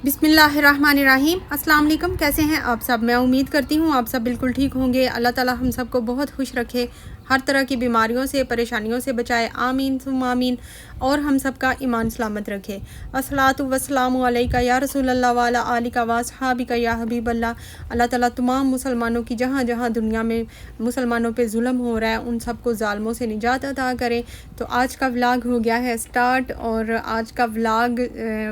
बिस्मिल्लाहिर्रहमानिर्रहीम। अस्सलाम वालेकुम। कैसे हैं आप सब? मैं उम्मीद करती हूँ आप सब बिल्कुल ठीक होंगे। अल्लाह ताला हम सबको बहुत खुश रखे, हर तरह की बीमारियों से, परेशानियों से बचाए। आमीन सुम्मा आमीन। और हम सबका ईमान सलामत रखे। अस्सलातु वस्सलामु अलैका या रसूलल्लाह व अला आलिका व अस्हाबिका या हबीबल्लाह। अल्लाह ताला तमाम मुसलमानों की जहाँ जहाँ दुनिया में मुसलमानों पे जुल्म हो रहा है उन सबको ज़ालिमों से निजात अता करे। तो आज का व्लॉग हो गया है स्टार्ट, और आज का व्लॉग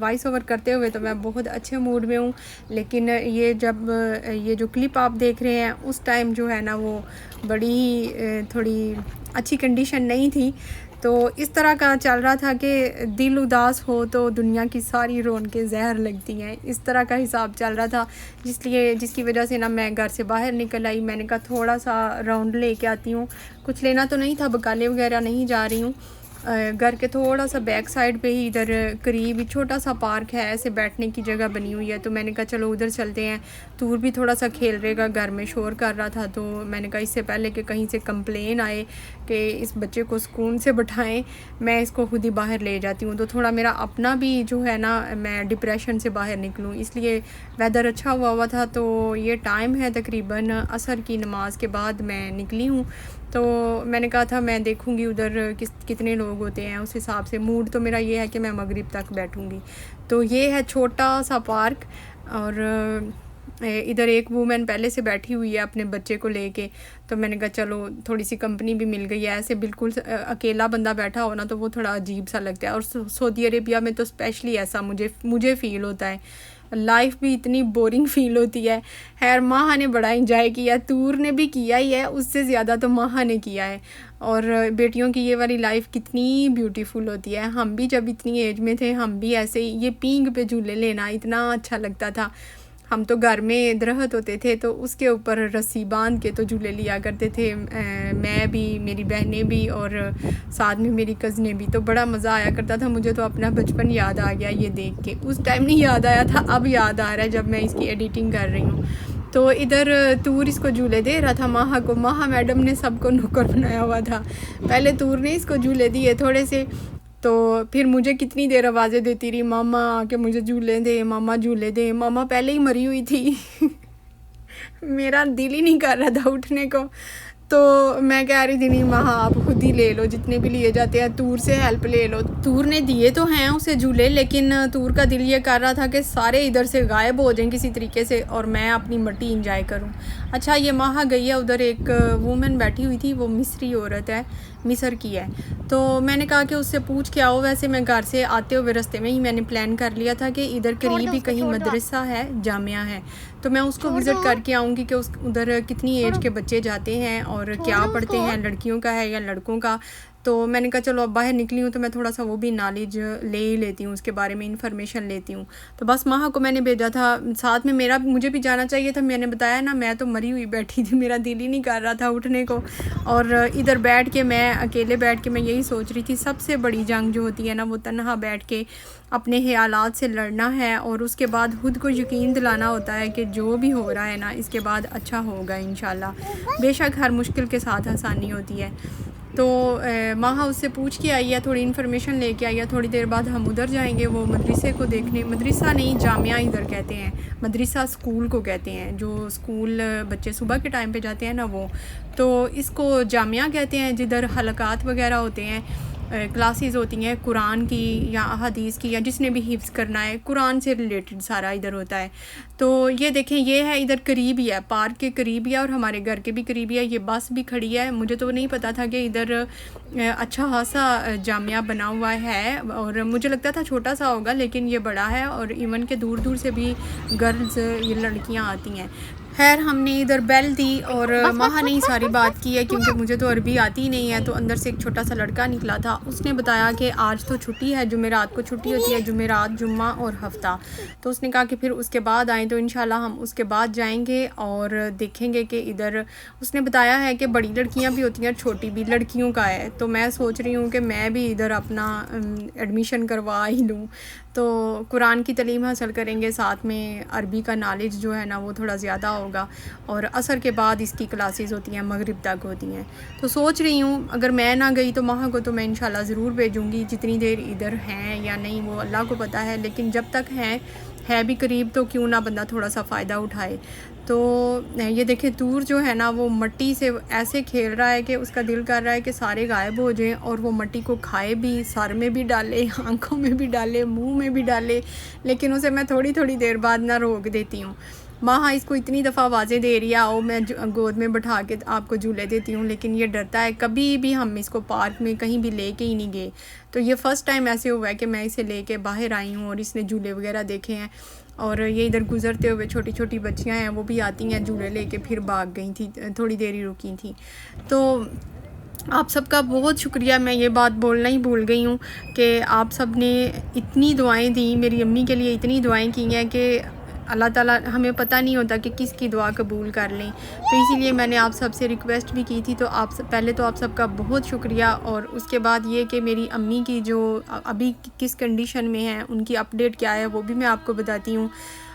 वॉइस ओवर करते हुए तो मैं बहुत अच्छे मूड में हूँ, लेकिन ये जो क्लिप आप देख रहे हैं उस टाइम जो है ना वो बड़ी ही थोड़ी अच्छी कंडीशन नहीं थी। तो इस तरह का चल रहा था कि दिल उदास हो तो दुनिया की सारी रौनकें ज़हर लगती हैं, इस तरह का हिसाब चल रहा था। जिसकी वजह से ना मैं घर से बाहर निकल आई। मैंने कहा थोड़ा सा राउंड लेके आती हूँ। कुछ लेना तो नहीं था, बकाले वगैरह नहीं जा रही हूँ। घर के थोड़ा सा बैक साइड पे ही इधर करीब ही छोटा सा पार्क है, ऐसे बैठने की जगह बनी हुई है। तो मैंने कहा चलो उधर चलते हैं। तूर भी थोड़ा सा खेल रहेगा, घर में शोर कर रहा था। तो मैंने कहा इससे पहले कि कहीं से कंप्लेन आए कि इस बच्चे को सुकून से बिठाएं, मैं इसको खुद ही बाहर ले जाती हूँ। तो थोड़ा मेरा अपना भी जो है ना, मैं डिप्रेशन से बाहर निकलूँ, इसलिए वेदर अच्छा हुआ था। तो ये टाइम है तकरीबन असर की नमाज़ के बाद मैं निकली हूँ। तो मैंने कहा था मैं देखूँगी उधर कितने लोग होते हैं, उस हिसाब से मूड तो मेरा ये है कि मैं मगरिब तक बैठूँगी। तो ये है छोटा सा पार्क, और इधर एक वूमेन पहले से बैठी हुई है अपने बच्चे को लेके। तो मैंने कहा चलो थोड़ी सी कंपनी भी मिल गई है। ऐसे बिल्कुल अकेला बंदा बैठा हो ना तो वो थोड़ा अजीब सा लगता है, और सऊदी अरेबिया में तो स्पेशली ऐसा मुझे फ़ील होता है। लाइफ भी इतनी बोरिंग फ़ील होती है। खैर माहा ने बड़ा इंजॉय किया, तूर ने भी किया ही है, उससे ज़्यादा तो माहा ने किया है। और बेटियों की ये वाली लाइफ कितनी ब्यूटीफुल होती है। हम भी जब इतनी एज में थे हम भी ऐसे ही ये पींग पे झूले लेना इतना अच्छा लगता था। हम तो घर में दरख्त होते थे तो उसके ऊपर रस्सी बांध के तो झूले लिया करते थे। मैं भी, मेरी बहनें भी, और साथ में मेरी कज़नें भी। तो बड़ा मज़ा आया करता था। मुझे तो अपना बचपन याद आ गया ये देख के। उस टाइम नहीं याद आया था, अब याद आ रहा है जब मैं इसकी एडिटिंग कर रही हूँ। तो इधर तूर इसको झूले दे रहा था माहा को। माहा मैडम ने सबको नौकर बनाया हुआ था। पहले तूर ने इसको झूले दिए थोड़े से, तो फिर मुझे कितनी देर आवाज़ें देती रही, मामा आके मुझे झूले दे, मामा झूले दे। मामा पहले ही मरी हुई थी मेरा दिल ही नहीं कर रहा था उठने को। तो मैं कह रही थी नहीं माँ आप खुद ही ले लो, जितने भी लिए जाते हैं तूर से हेल्प ले लो। तूर ने दिए तो हैं उसे झूले, लेकिन तूर का दिल ये कर रहा था कि सारे इधर से गायब हो जाएं किसी तरीके से और मैं अपनी मट्टी इंजॉय करूं। अच्छा ये माह गई है, उधर एक वूमेन बैठी हुई थी, वो मिस्री औरत है, मिस्र की है। तो मैंने कहा कि उससे पूछ के आओ। वैसे मैं घर से आते हुए रास्ते में ही मैंने प्लान कर लिया था कि इधर करीब ही कहीं मदरसा है, जामिया है, तो मैं उसको विज़िट करके आऊँगी कि उधर कितनी एज के बच्चे जाते हैं और क्या पढ़ते हैं, लड़कियों का है या लड़कों का। तो मैंने कहा चलो अब बाहर निकली हूँ तो मैं थोड़ा सा वो भी नॉलेज ले ही लेती हूँ, उसके बारे में इंफॉर्मेशन लेती हूँ। तो बस माह को मैंने भेजा था साथ में, मुझे भी जाना चाहिए था। मैंने बताया ना मैं तो मरी हुई बैठी थी, मेरा दिल ही नहीं कर रहा था उठने को। और इधर बैठ के मैं अकेले बैठ के मैं यही सोच रही थी, सबसे बड़ी जंग जो होती है ना वो तन्हा बैठ के अपने ख्यालात से लड़ना है, और उसके बाद खुद को यकीन दिलाना होता है कि जो भी हो रहा है ना इसके बाद अच्छा होगा इंशाल्लाह। बेशक हर मुश्किल के साथ आसानी होती है। तो माहा उससे पूछ के आई है, थोड़ी इन्फॉर्मेशन लेके आई है। थोड़ी देर बाद हम उधर जाएंगे वो मदरसे को देखने। मदरसा नहीं, जामिया इधर कहते हैं, मदरसा स्कूल को कहते हैं, जो स्कूल बच्चे सुबह के टाइम पे जाते हैं ना वो। तो इसको जामिया कहते हैं, जिधर हलकात वगैरह होते हैं, क्लासेस होती हैं कुरान की या हदीस की, या जिसने भी हिफ्ज़ करना है कुरान से रिलेटेड सारा इधर होता है। तो ये देखें ये है इधर करीब ही है, पार्क के करीब ही है और हमारे घर के भी करीब ही है। ये बस भी खड़ी है। मुझे तो नहीं पता था कि इधर अच्छा खासा जामिया बना हुआ है, और मुझे लगता था छोटा सा होगा, लेकिन ये बड़ा है और इवन के दूर दूर से भी गर्ल्स, ये लड़कियाँ आती हैं। खैर हमने इधर बेल दी और माहा ने ही सारी बात की है, क्योंकि मुझे तो अरबी आती नहीं है। तो अंदर से एक छोटा सा लड़का निकला था, उसने बताया कि आज तो छुट्टी है, जुमेरात को छुट्टी होती है, जुमेरात, जुम्मा और हफ्ता। तो उसने कहा कि फिर उसके बाद आएँ, तो इंशाल्लाह हम उसके बाद जाएंगे और देखेंगे कि इधर उसने बताया है कि बड़ी लड़कियां भी होती हैं, छोटी भी लड़कियों का है। तो मैं सोच रही हूँ कि मैं भी इधर अपना एडमिशन करवा ही लूँ। तो कुरान की तालीम हासिल करेंगे, साथ में अरबी का नॉलेज जो है ना वो थोड़ा ज़्यादा होगा। और असर के बाद इसकी क्लासेस होती हैं, मगरिब तक होती हैं। तो सोच रही हूँ अगर मैं ना गई तो माह को तो मैं इंशाल्लाह ज़रूर भेजूँगी। जितनी देर इधर हैं या नहीं वो अल्लाह को पता है, लेकिन जब तक हैं है भी करीब तो क्यों ना बंदा थोड़ा सा फ़ायदा उठाए। तो ये देखें तूर जो है ना वो मट्टी से ऐसे खेल रहा है कि उसका दिल कर रहा है कि सारे गायब हो जाएं और वो मट्टी को खाए भी, सर में भी डाले, आंखों में भी डाले, मुंह में भी डाले, लेकिन उसे मैं थोड़ी थोड़ी देर बाद ना रोक देती हूँ। माँ इसको इतनी दफ़ा आवाज़ें दे रही है, आओ मैं गोद में बैठा के आपको झूले देती हूँ, लेकिन ये डरता है। कभी भी हम इसको पार्क में कहीं भी लेके ही नहीं गए। तो ये फ़र्स्ट टाइम ऐसे हुआ है कि मैं इसे लेके बाहर आई हूँ और इसने झूले वगैरह देखे हैं। और ये इधर गुज़रते हुए छोटी छोटी बच्चियाँ हैं, वो भी आती हैं झूले लेके, फिर भाग गई थी, थोड़ी देर ही रुकी थी। तो आप सबका बहुत शुक्रिया। मैं ये बात बोलना ही भूल गई हूँ कि आप सब ने इतनी दुआएं दी, मेरी अम्मी के लिए इतनी दुआएं की हैं कि अल्लाह ताला, हमें पता नहीं होता कि किसकी दुआ कबूल कर लें। तो इसीलिए मैंने आप सब से रिक्वेस्ट भी की थी। तो पहले तो आप सबका बहुत शुक्रिया। और उसके बाद ये कि मेरी अम्मी की जो अभी किस कंडीशन में है, उनकी अपडेट क्या है, वो भी मैं आपको बताती हूँ।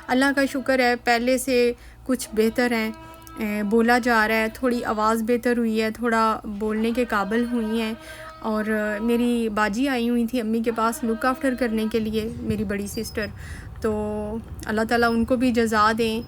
अल्लाह का शुक्र है, पहले से कुछ बेहतर है, बोला जा रहा है, थोड़ी आवाज़ बेहतर हुई है, थोड़ा बोलने के काबिल हुई हैं। और मेरी बाजी आई हुई थी अम्मी के पास लुक आफ्टर करने के लिए, मेरी बड़ी सिस्टर। तो अल्लाह ताला उनको भी जज़ा दें।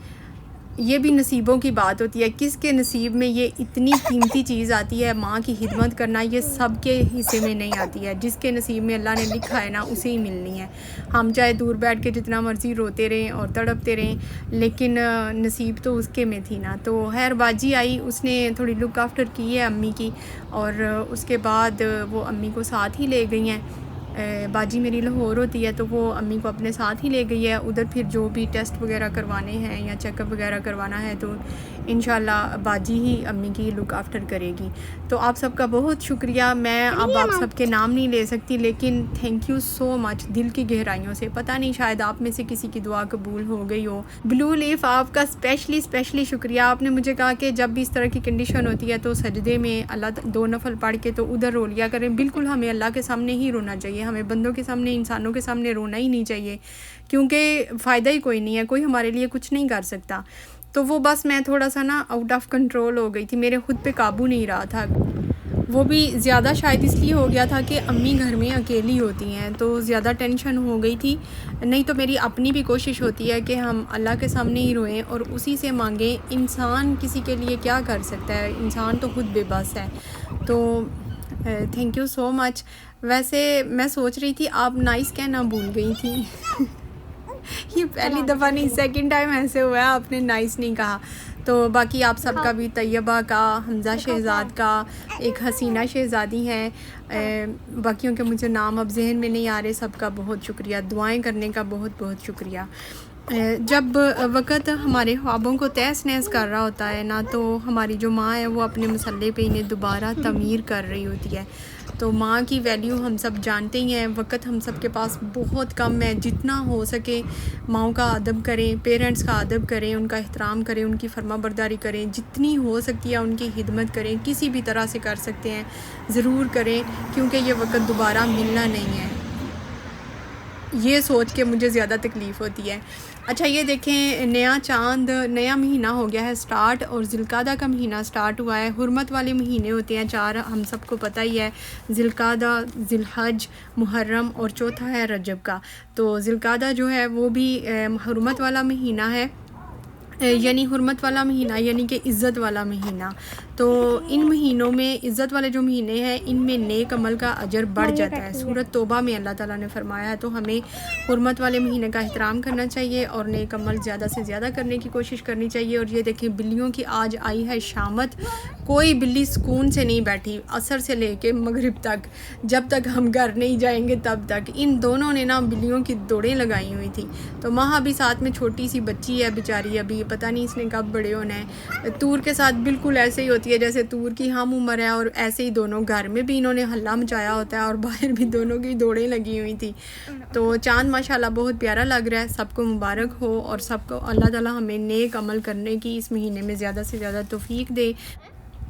ये भी नसीबों की बात होती है, किसके नसीब में ये इतनी कीमती चीज़ आती है, माँ की खिदमत करना, ये सब के हिस्से में नहीं आती है। जिसके नसीब में अल्लाह ने लिखा है ना, उसे ही मिलनी है। हम चाहे दूर बैठ के जितना मर्ज़ी रोते रहें और तड़पते रहें, लेकिन नसीब तो उसके में थी ना। तो खैर बाजी आई, उसने थोड़ी लुक आफ्टर की है अम्मी की, और उसके बाद वो अम्मी को साथ ही ले गई हैं। बाजी मेरी लाहौर होती है, तो वो अम्मी को अपने साथ ही ले गई है उधर। फिर जो भी टेस्ट वगैरह करवाने हैं या चेकअप वगैरह करवाना है, तो इंशाल्लाह बाजी ही अम्मी की लुक आफ्टर करेगी। तो आप सबका बहुत शुक्रिया। मैं अब आप सबके नाम नहीं ले सकती, लेकिन थैंक यू सो मच दिल की गहराइयों से। पता नहीं शायद आप में से किसी की दुआ कबूल हो गई हो। ब्लू लीफ, आपका स्पेशली शुक्रिया। आपने मुझे कहा कि जब भी इस तरह की कंडीशन होती है तो सजदे में अल्लाह 2 नफल पढ़ के तो उधर रो लिया करें। बिल्कुल हमें अल्लाह के सामने ही रोना चाहिए, हमें बंदों के सामने, इंसानों के सामने रोना ही नहीं चाहिए, क्योंकि फ़ायदा ही कोई नहीं है, कोई हमारे लिए कुछ नहीं कर सकता। तो वो बस मैं थोड़ा सा ना आउट ऑफ कंट्रोल हो गई थी, मेरे खुद पे काबू नहीं रहा था। वो भी ज़्यादा शायद इसलिए हो गया था कि अम्मी घर में अकेली होती हैं, तो ज़्यादा टेंशन हो गई थी। नहीं तो मेरी अपनी भी कोशिश होती है कि हम अल्लाह के सामने ही रोएं और उसी से मांगें। इंसान किसी के लिए क्या कर सकता है, इंसान तो खुद बेबस है। तो थैंक यू सो मच। वैसे मैं सोच रही थी आप नाइस कहना भूल गई थी। ये पहली दफ़ा नहीं, सेकंड टाइम ऐसे हुआ है आपने नाइस नहीं कहा। तो बाकी आप सबका भी, तैयबा का, हमज़ा शहज़ाद का, एक हसीना शहज़ादी हैं, बाकियों के मुझे नाम अब जहन में नहीं आ रहे, सबका बहुत शुक्रिया। दुआएं करने का बहुत बहुत शुक्रिया। जब वक़्त हमारे ख्वाबों को तहस नहस कर रहा होता है ना, तो हमारी जो माँ है वो अपने मसल्ले पे इन्हें दोबारा तमीर कर रही होती है। तो माँ की वैल्यू हम सब जानते ही हैं। वक़्त हम सब के पास बहुत कम है, जितना हो सके माँओं का अदब करें, पेरेंट्स का अदब करें, उनका एहतराम करें, उनकी फरमाबरदारी करें, जितनी हो सकती है उनकी खिदमत करें, किसी भी तरह से कर सकते हैं ज़रूर करें, क्योंकि ये वक़्त दोबारा मिलना नहीं है। ये सोच के मुझे ज़्यादा तकलीफ़ होती है। अच्छा ये देखें, नया चांद, नया महीना हो गया है स्टार्ट, और ज़िलक़ादा का महीना स्टार्ट हुआ है। हुर्मत वाले महीने होते हैं 4, हम सबको पता ही है, ज़िलक़ादा, ज़िलहज, मुहर्रम और चौथा है रजब का। तो ज़िलक़ादा जो है वो भी हुर्मत वाला महीना है, यानी हुर्मत वाला महीना यानी कि इज़्ज़त वाला महीना। तो इन महीनों में, इज़्ज़त वाले जो महीने हैं, इनमें नेक अमल का अजर बढ़ जाता है। सूरत तौबा में अल्लाह ताला ने फरमाया है। तो हमें हुर्मत वाले महीने का एहतराम करना चाहिए और नेक अमल ज़्यादा से ज़्यादा करने की कोशिश करनी चाहिए। और ये देखिए बिल्लियों की आज आई है शामत, कोई बिल्ली सुकून से नहीं बैठी असर से लेके मगरिब तक, जब तक हम घर नहीं जाएंगे तब तक। इन दोनों ने ना बिल्लियों की दौड़ें लगाई हुई थी। तो माँ भी साथ में छोटी सी बच्ची है बेचारी, अभी पता नहीं इसने कब बड़े होना है। तूर के साथ बिल्कुल ऐसे ही होती है जैसे तूर की हम उम्र है, और ऐसे ही दोनों घर में भी इन्होंने हल्ला मचाया होता है और बाहर भी दोनों की दौड़ें लगी हुई थी। तो चांद माशाल्लाह बहुत प्यारा लग रहा है। सबको मुबारक हो और सबको अल्लाह ताला हमें नेक अमल करने की इस महीने में ज़्यादा से ज़्यादा तौफीक दे।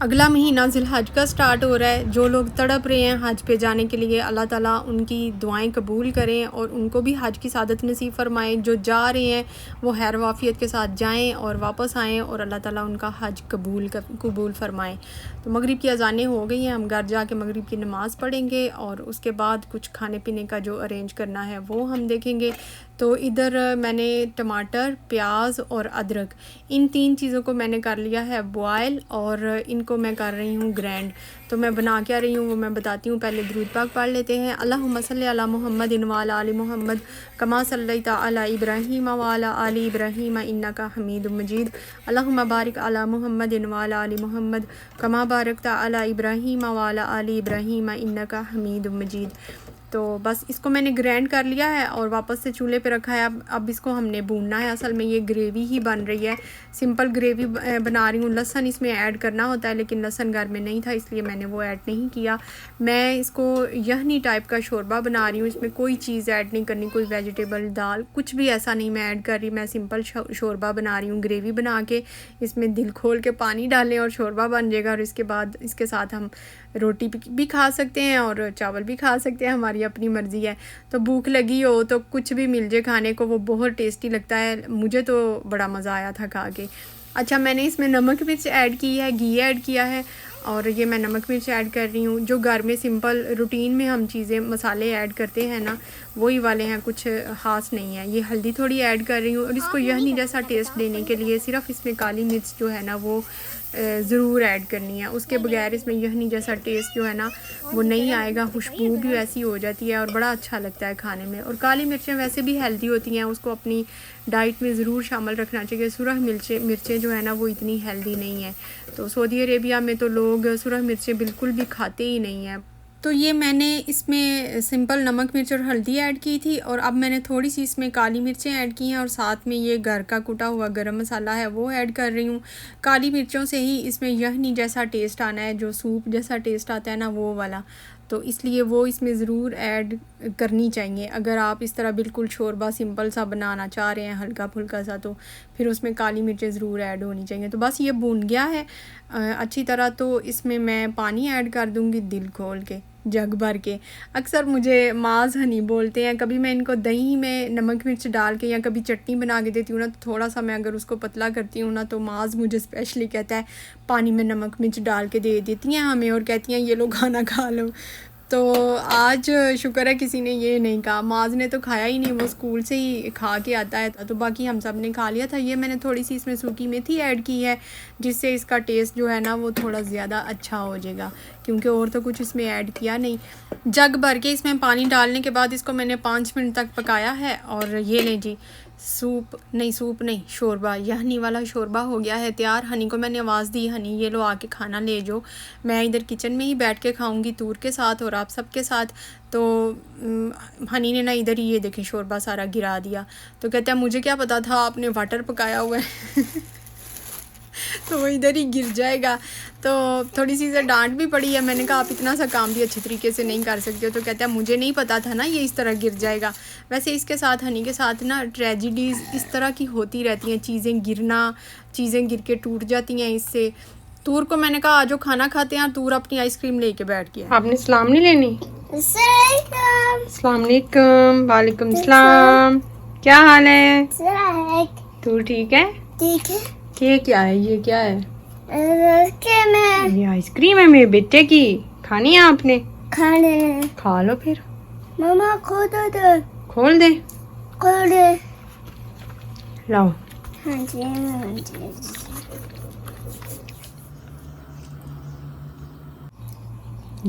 अगला महीना ज़िलहज का स्टार्ट हो रहा है। जो लोग तड़प रहे हैं हज पे जाने के लिए, अल्लाह ताला उनकी दुआएं कबूल करें और उनको भी हज की सादत नसीब फरमाएं। जो जा रहे हैं वो खैर वाफियत के साथ जाएं और वापस आएं और अल्लाह ताला उनका हज कबूल फरमाएं। तो मगरिब की अज़ानें हो गई हैं, हम घर जाके मगरिब की नमाज़ पढ़ेंगे और उसके बाद कुछ खाने पीने का जो अरेंज करना है वो हम देखेंगे। तो इधर मैंने टमाटर, प्याज और अदरक, इन 3 चीज़ों को मैंने कर लिया है बॉयल और इनको मैं कर रही हूँ ग्रैंड। तो मैं बना क्या रही हूँ वो मैं बताती हूँ। पहले दुरूद पाक पढ़ लेते हैं। अल्लाहुम्मा सल्ली अला मुहम्मदिन व अला आलि मुहम्मद कमा सल्लैता अला इब्राहीम व अला आलि इब्राहीम इन्नका हमीदुम मजीद। अल्लाहुम्मा बारिक अला मुहम्मदिन व अला आलि मुहम्मद कमा बारकता अला इब्राहीम व अला आलि इब्राहीम इन्नका हमीदुम मजीद। तो बस इसको मैंने ग्राइंड कर लिया है और वापस से चूल्हे पे रखा है। अब इसको हमने भूनना है। असल में ये ग्रेवी ही बन रही है, सिंपल ग्रेवी बना रही हूँ। लहसुन इसमें ऐड करना होता है लेकिन लहसुन घर में नहीं था इसलिए मैंने वो ऐड नहीं किया। मैं इसको यखनी टाइप का शोरबा बना रही हूँ। इसमें कोई चीज़ ऐड नहीं करनी, कोई वेजिटेबल, दाल, कुछ भी ऐसा नहीं मैं ऐड कर रही। मैं सिंपल शोरबा बना रही हूँ। ग्रेवी बना के इसमें दिल खोल के पानी डालें और शोरबा बन जाएगा। और इसके बाद इसके साथ हम रोटी भी खा सकते हैं और चावल भी खा सकते हैं, हमारी अपनी मर्ज़ी है। तो भूख लगी हो तो कुछ भी मिल जाए खाने को, वो बहुत टेस्टी लगता है। मुझे तो बड़ा मज़ा आया था खा के। अच्छा, मैंने इसमें नमक मिर्च ऐड की है, घी ऐड किया है और ये मैं नमक मिर्च ऐड कर रही हूँ। जो घर में सिंपल रूटीन में हम चीज़ें मसाले ऐड करते हैं ना, वही वाले हैं, कुछ ख़ास नहीं है। ये हल्दी थोड़ी ऐड कर रही हूँ और इसको यखनी जैसा टेस्ट देने के लिए सिर्फ इसमें काली मिर्च जो है ना वो ज़रूर ऐड करनी है। उसके बगैर इसमें यखनी जैसा टेस्ट जो है ना वो नहीं आएगा। खुशबू भी वैसी हो जाती है और बड़ा अच्छा लगता है खाने में। और काली मिर्चें वैसे भी हेल्दी होती हैं, उसको अपनी डाइट में ज़रूर शामिल रखना चाहिए। सुरख मिर्चें जो है ना वो इतनी हेल्दी नहीं है। तो सऊदी अरेबिया में तो लोग सुरख मिर्चें बिल्कुल भी खाते ही नहीं हैं। तो ये मैंने इसमें सिंपल नमक मिर्च और हल्दी ऐड की थी और अब मैंने थोड़ी सी इसमें काली मिर्चें ऐड की हैं और साथ में ये घर का कुटा हुआ गरम मसाला है वो ऐड कर रही हूँ। काली मिर्चों से ही इसमें यखनी जैसा टेस्ट आना है, जो सूप जैसा टेस्ट आता है ना वो वाला, तो इसलिए वो इसमें ज़रूर ऐड करनी चाहिए। अगर आप इस तरह बिल्कुल शोरबा सिंपल सा बनाना चाह रहे हैं हल्का फुल्का सा, तो फिर उसमें काली मिर्चें ज़रूर ऐड होनी चाहिए। तो बस ये भून गया है अच्छी तरह, तो इसमें मैं पानी ऐड कर दूँगी दिल खोल के, जग भर के। अक्सर मुझे माज़ हनी बोलते हैं। कभी मैं इनको दही में नमक मिर्च डाल के या कभी चटनी बना के देती हूँ ना, तो थोड़ा सा मैं अगर उसको पतला करती हूँ ना, तो माज़ मुझे स्पेशली कहता है पानी में नमक मिर्च डाल के दे देती हैं हमें और कहती हैं ये लो खाना खा लो। तो आज शुक्र है किसी ने ये नहीं कहा। माज़ ने तो खाया ही नहीं, वो स्कूल से ही खा के आता है, तो बाकी हम सब ने खा लिया था। ये मैंने थोड़ी सी इसमें सूखी मेथी ऐड की है जिससे इसका टेस्ट जो है ना वो थोड़ा ज़्यादा अच्छा हो जाएगा, क्योंकि और तो कुछ इसमें ऐड किया नहीं। जग भर के इसमें पानी डालने के बाद इसको मैंने 5 मिनट तक पकाया है। और ये लें जी, सूप नहीं शोरबा, यखनी वाला शोरबा हो गया है तैयार। हनी को मैंने आवाज़ दी, हनी ये लो आके खाना ले जो। मैं इधर किचन में ही बैठ के खाऊंगी तूर के साथ और आप सबके साथ। तो हनी ने ना इधर ही ये देखें शोरबा सारा गिरा दिया। तो कहता है मुझे क्या पता था आपने वाटर पकाया हुआ है तो वो इधर ही गिर जाएगा। तो थोड़ी सी इसे डांट भी पड़ी है। मैंने कहा आप इतना सा काम भी अच्छे तरीके से नहीं कर सकते हो। तो कहता है मुझे नहीं पता था ना ये इस तरह गिर जाएगा। वैसे इसके साथ, हनी के साथ ना ट्रेजिडीज़ इस तरह की होती रहती हैं, चीज़ें गिर के टूट जाती हैं इससे। तूर को मैंने कहा आज खाना खाते हैं, तूर अपनी आइसक्रीम लेके बैठ गया। आपने सलाम नहीं लेनी? अस्सलाम वालेकुम। वालेकुम सलाम। क्या हाल है? तूर ठीक है? ठीक है। ये क्या है? ये क्या है? में ये आइसक्रीम है मेरे बेटे की, खानी है आपने? खाने खा लो फिर। मम्मा खोल दे। खोल दे। खोल दे। लाओ। हाँ जी, हाँ जी।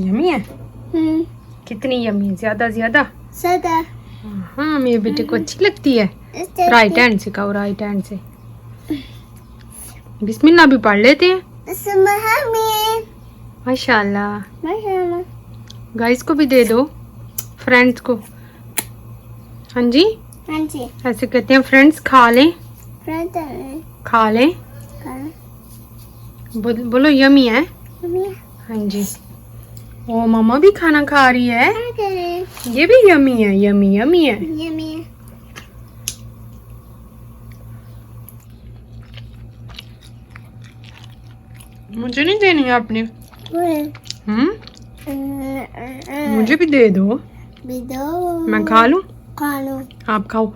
यमी है? कितनी यमी है? ज्यादा ज्यादा? सदा। हाँ, मेरे बेटे को अच्छी लगती है। राइट हैंड से खाओ, राइट हैंड से। बिस्मिल्लाह भी पढ़ लेते हैं। माशाल्लाह। गाइस को भी दे दो, फ्रेंड्स को। हाँ जी, हाँ जी। ऐसे कहते हैं फ्रेंड्स खा लें, खा लें। बोलो यमी है। हाँ जी। ओ मामा भी खाना खा रही है। ये भी यमी है, यमी यमी है। मुझे नहीं देनी है आपने? मुझे भी दे दो। मैं खा लूं? खा लो। आप खाओ।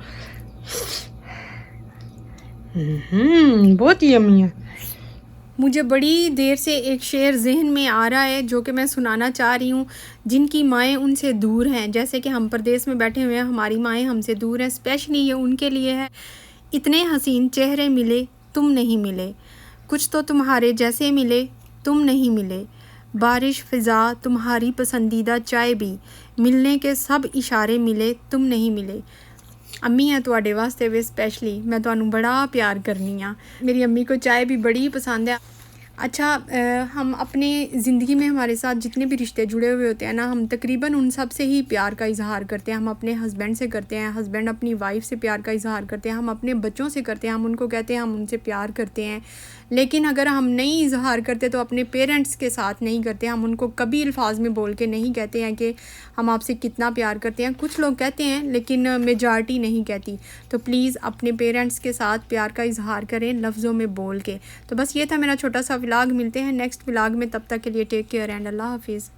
बहुत यमी है। मुझे बड़ी देर से एक शेर ज़हन में आ रहा है जो कि मैं सुनाना चाह रही हूँ। जिनकी माएँ उनसे दूर हैं, जैसे कि हम परदेश में बैठे हुए हैं, हमारी माएँ हमसे दूर हैं, स्पेशली ये उनके लिए है। इतने हसीन चेहरे मिले तुम नहीं मिले, कुछ तो तुम्हारे जैसे मिले तुम नहीं मिले, बारिश फ़िज़ा तुम्हारी पसंदीदा चाय भी, मिलने के सब इशारे मिले तुम नहीं मिले। अम्मी है तुहाडे वास्ते वे स्पेशली मैं तुहानू बड़ा प्यार करनी हाँ। मेरी अम्मी को चाय भी बड़ी पसंद है। अच्छा, हम अपने ज़िंदगी में हमारे साथ जितने भी रिश्ते जुड़े हुए होते हैं ना, हम तकरीबन उन सब से ही प्यार का इजहार करते हैं। हम अपने हस्बैंड से करते हैं, हस्बैंड अपनी वाइफ से प्यार का इजहार करते हैं, हम अपने बच्चों से करते हैं, हम उनको कहते हैं हम उनसे प्यार करते हैं। लेकिन अगर हम नहीं इजहार करते तो अपने पेरेंट्स के साथ नहीं करते। हम उनको कभी अल्फाज में बोल के नहीं कहते हैं कि हम आपसे कितना प्यार करते हैं। कुछ लोग कहते हैं लेकिन मेजॉरिटी नहीं कहती। तो प्लीज़ अपने पेरेंट्स के साथ प्यार का इजहार करें लफ्ज़ों में बोल के। तो बस ये था मेरा छोटा सा व्लॉग। मिलते हैं नेक्स्ट व्लॉग में, तब तक के लिए टेक केयर एंड अल्लाह हाफिज़।